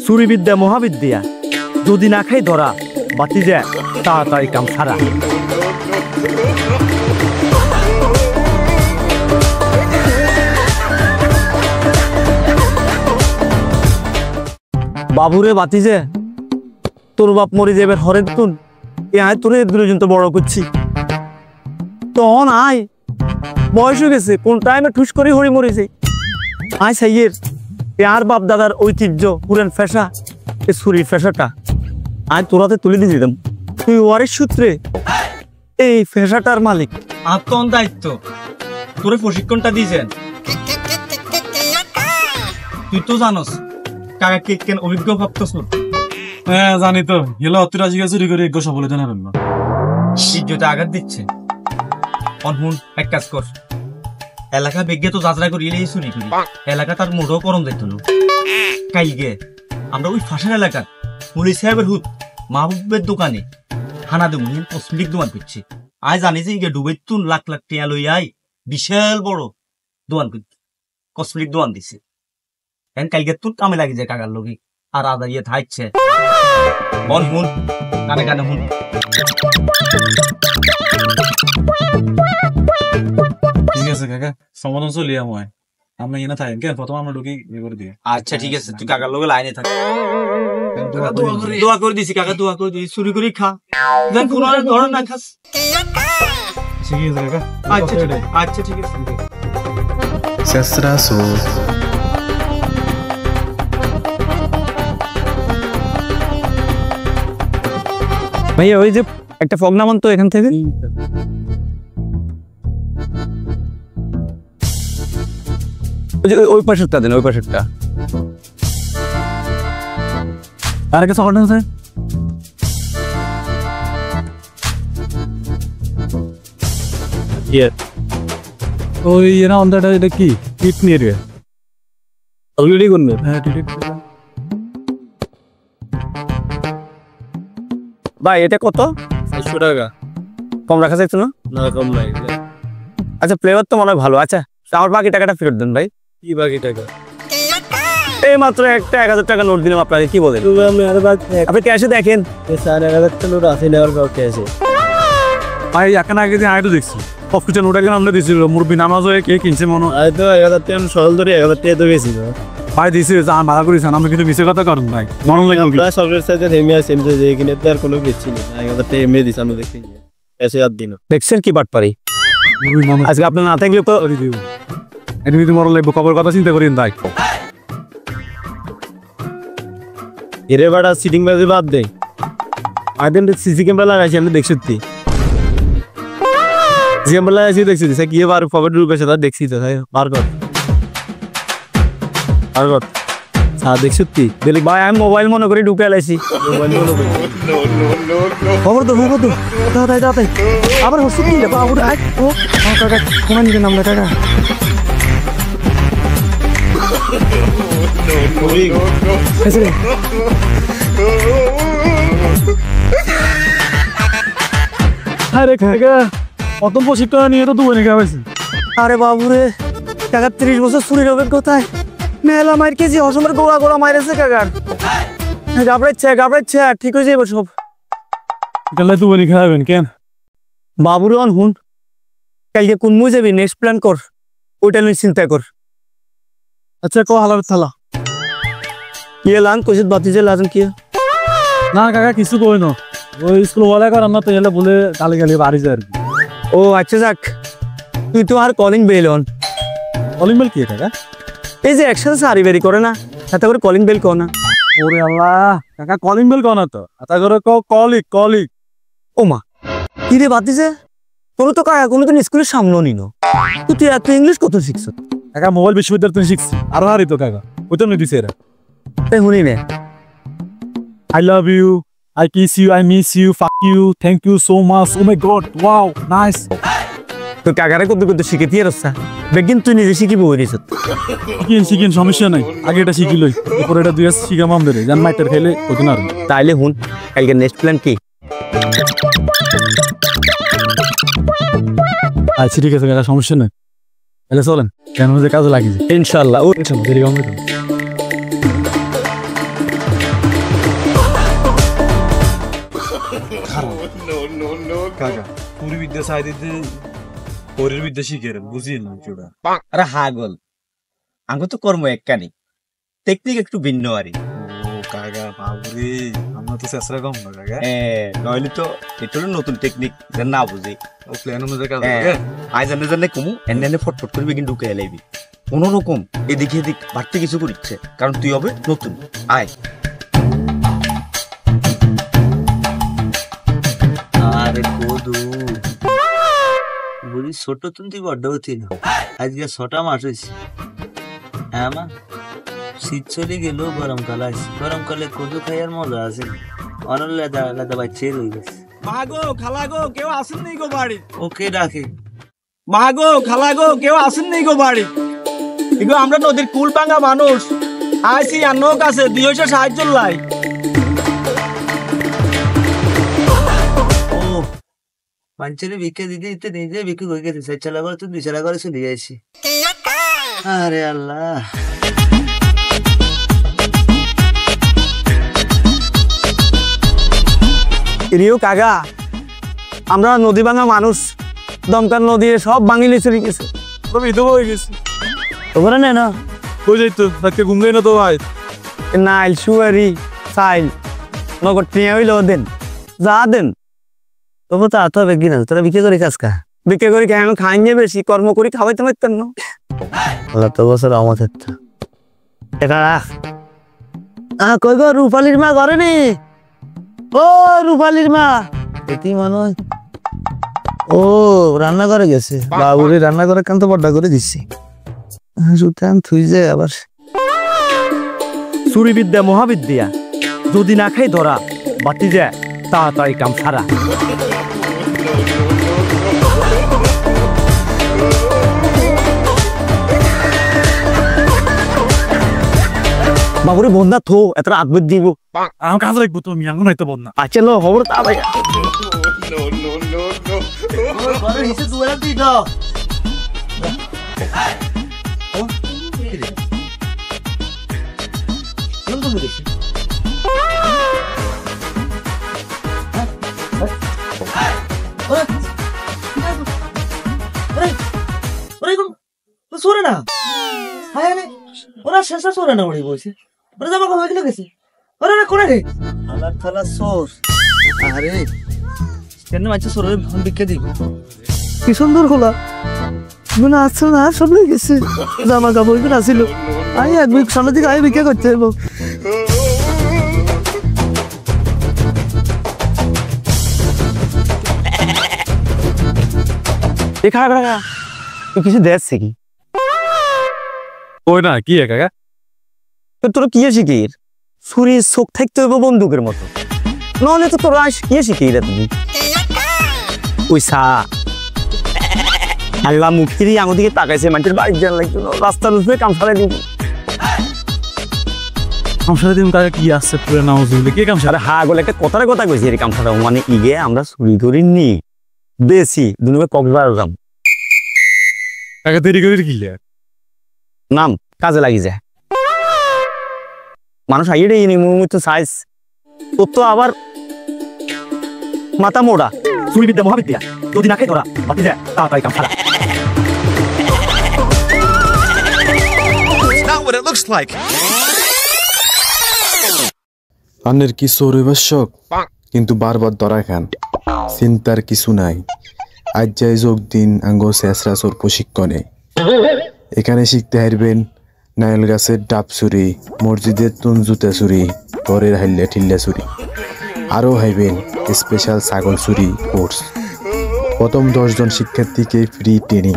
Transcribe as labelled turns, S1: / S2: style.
S1: চুরি বিদ্যা মহাবিদ্যা যদি না খাই ধরা বাতি যায় তাড়াতাড়ি কাম সারা। বাবুরে বাতি যে তোর বাপ মরে যাবে হরের তুন আয় তোরে দুজন তো বড় করছি তখন আয় বয়স হয়ে গেছে কোন টাইমে ঠুস করে হরি মরেছে আয় সাইয়ের আর বাপ দাদার ঐতিহ্য পুরান ফেসা এই ছুরির ফেসাটা আয় তোরাতে তুলে দিয়ে দিতাম তুই ওয়ারের সূত্রে এই ফেসাটার মালিক
S2: আর কোন দায়িত্ব তোরে প্রশিক্ষণটা দিয়েছেন তুই তো জানোস কাকা কে কেন অভিজ্ঞ ভাবতেছ
S3: হ্যাঁ জানি তো গেলে অতিরাজি চুরি করে এক সফল হতে না পারল
S2: ইজ্জতে আঘাত দিচ্ছে অনহুন এক কাজ কর এলাকা বেগে তো যাত্রা করি এলেই চুরি করি এলাকা তার মোটেও করম দেখতো না কাইলগে আমরা ওই ফাঁসার এলাকার মুলি সাহেবের হুত মাহবুবের দোকানে হানা দেবো কসমেটিক দোকান করছি আয় জানি যে ইগে ডুবে তুন লাখ লাখ টিয়া লই আই বিশাল বড় দোকান করছি কসমেটিক দোকান দিছে এখন কালকে তুন কামে লাগি যায় কাকার লোক আর আদা ইয়ে থাকছে বল হুন কানে কানে হুন
S3: ঠিক আছে কাকা সমাধান চলি আমায় আমরা এনে থাকেন কেন প্রথম আমরা ঢুকি ইয়ে করে দিয়ে
S2: আচ্ছা ঠিক আছে তুই কাকার লোক লাইনে থাক দোয়া করে দিছি কাকা দোয়া করে দিছি চুরি করে খা দেখ কোন ধর না খাস
S3: ঠিক আছে কাকা
S2: আচ্ছা ঠিক আছে
S4: চেষ্টা সুর
S1: ভাইয়া ওই যে একটা ফগ নামান তো এখান থেকে ওই পাশেরটা দেন ওই পাশেরটা আর একটা সকল স্যার
S3: ওই না অন্ধাটা এটা কি কিডনি এরিয়া
S1: অলরেডি করবেন
S3: হ্যাঁ ঠিক
S1: ভাই এটা কত
S3: 400 টাকা
S1: কম রাখা যাচ্ছে না
S3: না কম নাই
S1: আচ্ছা ফ্লেভার তো মনে হয় ভালো আচ্ছা আমার বাকি টাকাটা ফেরত দেন ভাই
S3: কি বাকি টাকা
S1: এই মাত্র একটা 1000 টাকা নোট দিলাম আপনাকে কি বলেন আপনি ক্যাশে দেখেন
S5: 4000 টাকা নোট আছে নেওয়ার কাউকে আছে
S3: ভাই এখন আগে যে আইডো দেখছি কফিটা নোট আগে আমরা দিছিল মুরবি নামাজ হয়ে কে কিনছে মনে
S5: আই তো 1000 টাকা সহল ধরে 1000 টাকা তো গেছিল
S3: ভাই দিছে জান ভাড়া করেছেন আমরা কিন্তু মিছে কথা করুন ভাই মনে লাগে
S5: প্লাস সরকারের সাথে থেমে আছে এমনি যে কিনে তো আর কোনো কিছু নেই 1000 টাকা এমনি দিছ আমি দেখি এসে আর দিন
S1: দেখছেন কি বাট পারি
S3: মুরবি মনে
S1: আজকে আপনি না থাকলে তো
S3: করে দিও এমনি তো মরলে লাগবে খবর কথা চিন্তা করেন ভাই
S5: এরে বাড়া সিটিং বাজে বাদ দে আইদেন সিসি ক্যামেরা লাগাইছি আমি দেখছি তুই সিসি ক্যামেরা লাগাইছি দেখছি সে কি বার পকেট ঢুকেছে তা দেখছি তো তাই বার কর দেখছি তুই
S1: দিলি ভাই আমি মোবাইল মনে করে ঢুকে এলাইছি খবর তো দাদাই আবার হচ্ছে কি বাবু ও কাকা কোন নিকে নাম না কাকা
S3: আরে কাকা কত প্রশিক্ষণ নিয়ে তো দুই নিকা হয়েছে
S1: আরে বাবুরে কাকা 30 বছর চুরির অভিজ্ঞতায় মেলা মার কেজি অসমের গোড়া মাইরেছে কাকার গাবড়াচ্ছে ঠিক হয়ে যাবে সব
S3: গেলে দুই নিকা খাবেন কেন
S1: বাবুরে অন হুন কালকে কোন মুই যাবি নেক্সট প্ল্যান কর ওইটা নিয়ে চিন্তা কর
S3: আচ্ছা কো হালার থালা
S1: কি লান কইছিস বাতিজে লাজন কি
S3: না কাকা কিছু কই না ওই স্কুল ওয়ালা কর আমরা তো এলে বলে গালি বাড়ি যায়
S1: ও আচ্ছা যাক তুই তো আর কলিং বেল অন
S3: অলিম্বল কি কাকা
S1: এই যে একসাথে সারি বেরি করে না সাথে করে কলিং বেল কর না
S3: ওরে আল্লাহ কাকা কলিং বেল কোন তো আতা করে কলিক
S1: ও মা কি রে বাতিজে তোর তো কাকা কোনোদিন স্কুলের সামনে নিনো তুই এত ইংলিশ কত শিখছ
S3: কাকা মোবাইল বিশ্ববিদ্যালয় তুমি শিখছি আরো হারি তো কাকা ওই তো দিছে এরা
S1: তাই শুনি নে
S3: I love you, I kiss you, I miss you, fuck you, thank you so much, oh my god, wow, nice.
S1: তো কাকারে কত শিখে দিয়ে রসা বেগিন তুই নিজে শিখিব বলিস
S3: শিখিন সমস্যা নাই আগে এটা শিখি লই এরপর এটা দুই শিখা মাম ধরে জান মাইটার খেলে কত না
S1: তাইলে হুন কালকে নেক্সট প্ল্যান কি
S3: আচ্ছা ঠিক আছে কাকা সমস্যা নাই তাহলে চলেন কেন যে কাজে লাগিয়েছে
S1: ইনশাআল্লাহ
S3: ইনশাআল্লাহ দেরি হবে কাকা পুরি বিদ্যা চাই দিতে পরের বিদ্যা শিখে বুঝিয়ে না চোরা।
S2: আরে হাগল আঙ্গো তো কর্ম একখানি, টেকনিক একটু ভিন্ন আরে।
S3: ও কাকা বাবুরে, আমরা তো চেষ্টা কম না কাকা।
S2: নইলে তো এটা হলো নতুন টেকনিক, যেন না বুঝি।
S3: ও প্ল্যান অনুযায়ী কাজ
S2: আই জানে জানে কমু এনে ফটফট করবি, কিন্তু ঢুকে এলাইবি কোনো রকম এদিকে এদিক বাড়তে কিছু করিচ্ছে, কারণ তুই হবে নতুন। আয়
S6: আরে কদু বুড়ি ছোট তুই বড্ড হতি না, আজকে 6টা মাস হয়েছে। হ্যাঁ মা, শীত চলে গেল, গরমকাল আছে, গরমকালে কদু খাইয়ার মজা আছে, অনেক লেদা লেদা বাচ্চা রয়ে গেছে।
S1: মাগো খালাগো কেউ আসেন নেই গো বাড়ি।
S6: ওকে ডাকে।
S1: মাগো খালাগো কেউ আসেন নেই গো বাড়ি। এগো আমরা নদীর কুল ভাঙা মানুষ, আইসি আন্নক আছে 200 সাহায্য লাই।
S6: ও পাঞ্চেরে ভিক্ষা দিতে দিতে নিজে ভিক্ষু হয়ে গেছে, 4 চালা করে তুই 2 চালা করে চলে যাইছি। আরে আল্লাহ,
S1: রিও কাকা, আমরা নদী ভাঙা মানুষ, দমকার নদী সব ভাঙিলে চলে গেছে,
S3: বিধবা হয়ে গেছি।
S1: তোমরা নে না
S3: কই যাইতো তাকে ঘুম দেয় না তো ভাই।
S1: নাইল সুয়ারি সাইল নগদ নিয়ে হইলো দেন, যা দেন। তবু তো আত হবে কিনা, তোরা বিক্রি করে কাজ কা বিক্রি করি কেন খাইয়ে বেশি কর্ম করি খাওয়াইতে পারতেন না। আল্লাহ তো বছর আমাদের এটা রাখ। কই গো রূপালির মা ঘরে নে? ও রূপালির মা, এটি মনে হয় ও রান্না করে গেছে। বাবুরে রান্না করে কেন তো বড্ডা করে দিচ্ছি, সুতান থুই যায় আবার। চুরি বিদ্যা মহাবিদ্যা, যদি না খাই ধরা বাতি যায় তাড়াতাড়ি কাম সারা। বাবুরে বন্ধা থো এত আদবুদ দিব।
S3: আমার কাজ লাগবো তো, আমি আঙুন হয়তো বন্যা।
S1: আচ্ছা লো খবর তা ভাই।
S6: ঘরে হিসেবে দুয়ারা তুই দাও। সরে না, ওরা শেষা সরে না, ওরে বলছে ওরা জামা কাপড় হয়ে গেছে। ওরে না করে রে আলার থালা সোর। আরে কেন মাছ সরে বিকে দিব?
S1: কি সুন্দর খোলা মনে আসছে না, সব হয়ে গেছে, জামা কাপড় গুলো আসিল। আমি এক উইক সামনের দিকে আই বিক্রি করতে হইব। দেখা কাকা তুই কিছু দেখছে কি?
S3: ওই না কি কাকা,
S1: তোর কি শিখি? ছুরির চোখ থাকতে হইব বন্দুকের মতো, নহলে তো তোরা কি শিখি রে তুমি? ওইসা আল্লাহ মুখিরি আমার দিকে তাকাইছে, মানুষের বাড়ির জান লাগতো না, রাস্তার উপরে কাম সারাই দিব।
S3: কাম সারা দিন কাকা কি আসছে পুরো নামাজ দিলে কি কাম সারা?
S1: আরে হা বলে একটা কথার কথা কইছি, এর কাম সারা মানে ইগে আমরা চুরি ধরি নি বেশি দুনিয়া কক্সবাজার যাম।
S3: কাকা দেরি করে কি
S1: নাম কাজে লাগি যায়, মানুষ আইয়ে রে তো সাইজ তোর তো আবার মাথা মোড়া। চুরি বিদ্যা মহাবিদ্যা, যদি না খাই ধরা বাতি যায় তাড়াতাড়ি কাম সারা।
S4: আন্নের কি সৌরভের শখ, কিন্তু বারবার ধরা খান, চিন্তার কিছু নাই। আজ যাই যোগ দিন আঙ্গ শেষরা চোর প্রশিক্ষণে। এখানে শিখতে হারবেন নাইল গাছের ডাব চুরি, মসজিদের তুন জুতা চুরি, ঘরের হাইল্লা ঠিল্লা চুরি, আরও হাইবেন স্পেশাল ছাগল চুরি কোর্স। প্রথম 10 জন শিক্ষার্থীকে ফ্রি ট্রেনিং।